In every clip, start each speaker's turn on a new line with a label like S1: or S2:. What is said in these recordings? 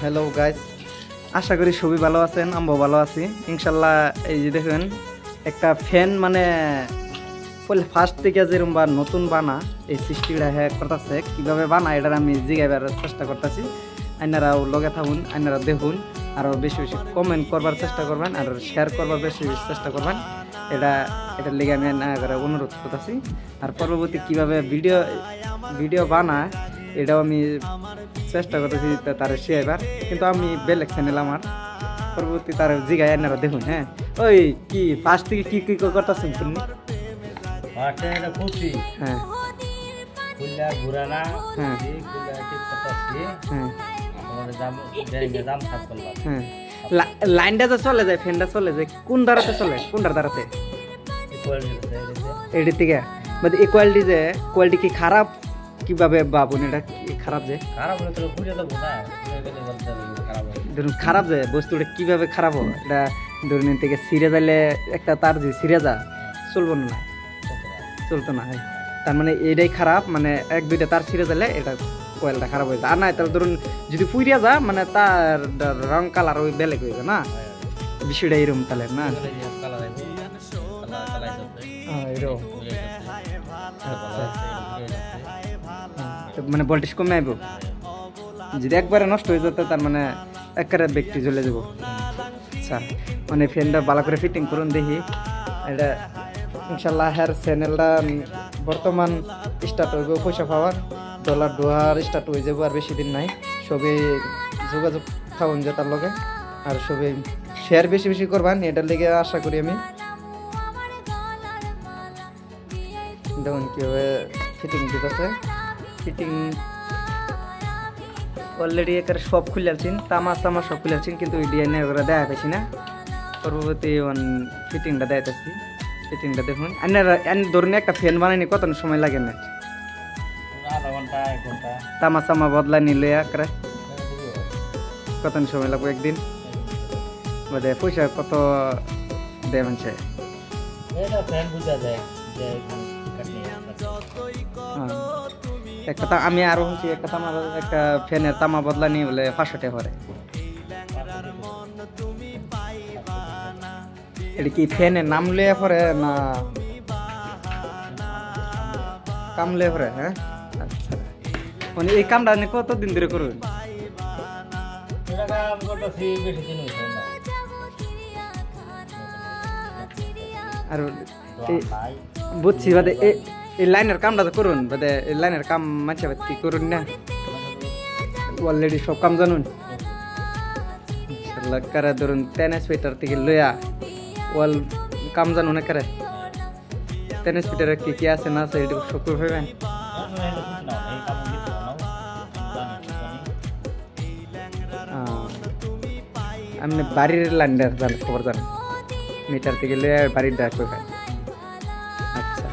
S1: Hello guys, আশা করি সবই ভালো আছেন। আমরাও ভালো আছি ইনশাল্লাহ। এই যে দেখুন একটা ফ্যান মানে ফার্স্ট থেকে যেরকম বা নতুন বানা এই সৃষ্টিটা হ্যাঁ করতেছে কীভাবে বানা এটার আমি জিগাইবার চেষ্টা করতেছি। আপনারাও লগে থাকুন, আপনারা দেখুন, আরও বেশি বেশি কমেন্ট করবার চেষ্টা করবেন আর শেয়ার করবার বেশি বেশি চেষ্টা করবেন। এটার লেগে আমি অনুরোধ করতেছি। আর পরবর্তী কীভাবে ভিডিও বানায় এটাও আমি চেষ্টা করতেছি তার শেয়ারবার, কিন্তু আমি বেলেগ চ্যানেল আমার পরবর্তী তার জিগায় আপনারা দেখুন। হ্যাঁ, ওই কি ফার্স্ট থেকে কি কি করতেছেন শুনি? হ্যাঁ হ্যাঁ, লাইনটা যে চলে যায়, ফ্যানটা চলে যায় কোন ধারাতে চলে, কোনটার ধারাতে? এটির থেকে এই কোয়ালিটি কি খারাপ? কিভাবে বাবুন এটা কি খারাপ? যে ধরুন খারাপ যে বস্তুটা কিভাবে খারাপ হবে? এটা ধরুন থেকে ছিঁড়ে যাইলে একটা তার যে ছিঁড়ে যা চলবো না, চলতো না। তার মানে এটাই খারাপ, মানে এক দুইটা তার ছিঁড়ে যাইলে এটা কোয়েলটা খারাপ হয়ে যায়। আর নাই তাহলে ধরুন যদি ফুইরিয়া যা মানে তার রং কালার ওই বেলেগ হয়ে যায় না, বিষয়টা এরকম তাহলে না এরকম। মানে ভোল্টেজ কমে আইব, যদি একবারে নষ্ট হয়ে যেত তার মানে একবারে ব্যক্তি জ্বলে যাব। আচ্ছা, মানে ফ্যানটা ভালো করে ফিটিং করুন দেখি। এটা ইনশাল্লাহ হের চ্যানেলটা বর্তমান স্টার্ট হইব, পয়সা পাওয়ার ডলার ডোয়ার স্টার্ট হয়ে যাব। আর বেশি দিন নাই, সবই যোগাযোগ থাকুন যে তার লগে, আর সবই শেয়ার বেশি বেশি করবেন, এটার লেগে আশা করি আমি। দেখুন কীভাবে ফিটিং দিতেছে। ফিটিং অলরেডি একের সব খুলে আলছেন, তামা সব খুলে আলছেন, কিন্তু ওই ডিজাইন ওরা দেখা পাইছি না। পরবর্তী ফিটিংটা দেখাইতেছি। ফিটিংটা দেখুন। ধরুন একটা ফ্যান বানাইনি কত সময় লাগে না? তামা বদলা নিলে একরে কত সময় লাগবে? একদিন বোধহয়। পয়সা কত দেয় মানুষে? একটা আমি আরো শুনছি একটা ফ্যানের তামা বদলা নিয়ে বলে 500 টাকা করে। এটা কি ফ্যানের নাম লইয়া পরে না কাম লইয়া পরে? হ্যাঁ, আচ্ছা। মানে এই কামটা আপনি কতদিন ধরে করবেন? আর বুঝছি বাদে এই লাইনের কামটা তো করুন, বাদে এই লাইনের কাম মাঝে কি করুন না? অলরেডি সব কাম জানুন। কারে ধরুন 10 স্পিটার থেকে লইয়া ওয়াল কাম জানুন না কারে 10 স্পিটারে কি কি আছে না আছে এটা সব করে ফেলবেন। আপনি বাড়ির লাইনটার খবর জানেন, মিটার থেকে লইয়া বাড়ির ডাক করবেন। আচ্ছা,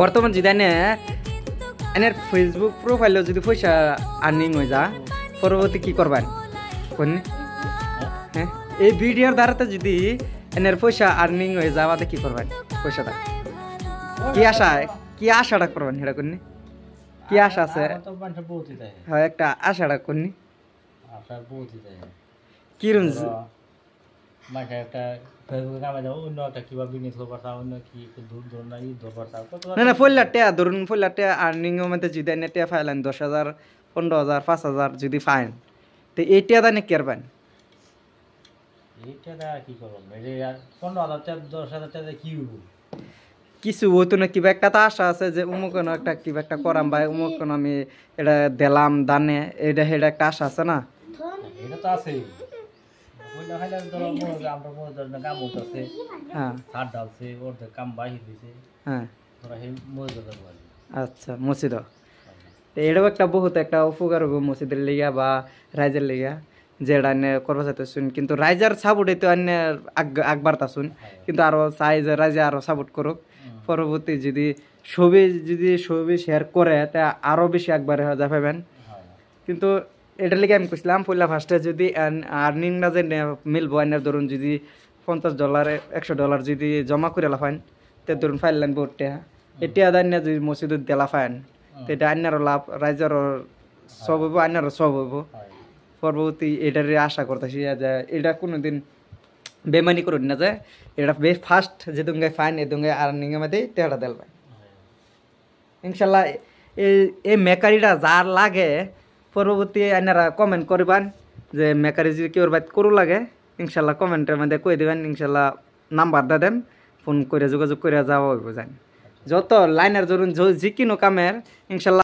S1: বর্তমান যদি এনের ফেসবুক প্রোফাইলে যদি পয়সা আর্নিং হয়ে যা, পরবর্তী কি করবেন কোন? হ্যাঁ, এই ভিডিওর দ্বারাতে যদি এনের পয়সা আর্নিং হয়ে যাওয়াতে কি করবেন? পয়সাটা কি আশাটা করবেন সেটা করনি? কি আশা আছে? হ্যাঁ, একটা আশাটা করনি কিরম না ফল্লাটে ধরুন ফল্লাটে আর্নিং মধ্যে যদি টেয়া ফাইলেন 10,000 15,000 5,000 যদি ফাইন, তো এইটা দানে কেরবেন? কিছু হতো না, কিবা একটা তো আশা আছে যে উমুক একটা কিবা একটা করাম ভাই, উমুক আমি এটা দিলাম দানে, এটা সেটা একটা আশা আছে না? এটা তো আছে। আচ্ছা, মসজিদ এটাও একটা বহুত একটা উপকার হবো মসজিদের লিগা বা রাইজের লিগা, যেটা করবা চাইতেছুন। কিন্তু রাইজার সাপোর্ট তো আগবাড়তা শুন, কিন্তু আরো চাই যে রাইজে আরো সাপোর্ট করুক। পরবর্তী যদি সবই শেয়ার করে তা আরো বেশি একবারে যা পাবেন। কিন্তু এটার লিগে আমি কইছিলাম পয়লা ফার্স্টে যদি আর্নিংটা যে মিলবো, আইনের ধরুন যদি $50 $100 যদি জমা করে লাফাইন, তে ধরুন ফাইলেন বহুত টাকা, এটা আদান্য যদি মসজিদত দেলা ফাইন, তো এটা আইনারও লাভ, রাইজারও সব হইব আইনারও সব হইব পরবর্তী এটারে আশা করতেছি যে এটা কোনোদিন বেমানি করুন না যে এটা ফার্স্ট যে দুঙ্গে ফাইন এ দুঙ্গে আর্নিং এর মধ্যে টেড়া দেল ভাই ইনশাল্লাহ এই মেকারিটা যার লাগে পরবর্তী আইনারা কমেন্ট করবেন যে মেকারি যদি কেউ বাইত করু লাগে ইনশাল্লাহ কমেন্টের মধ্যে কই দেবেন ইনশাল্লাহ নাম্বার দা দেন ফোন করে যোগাযোগ করে যাওয়া হইব জানি যত লাইনের ধরুন যে কোনো কামের ইনশাল্লাহ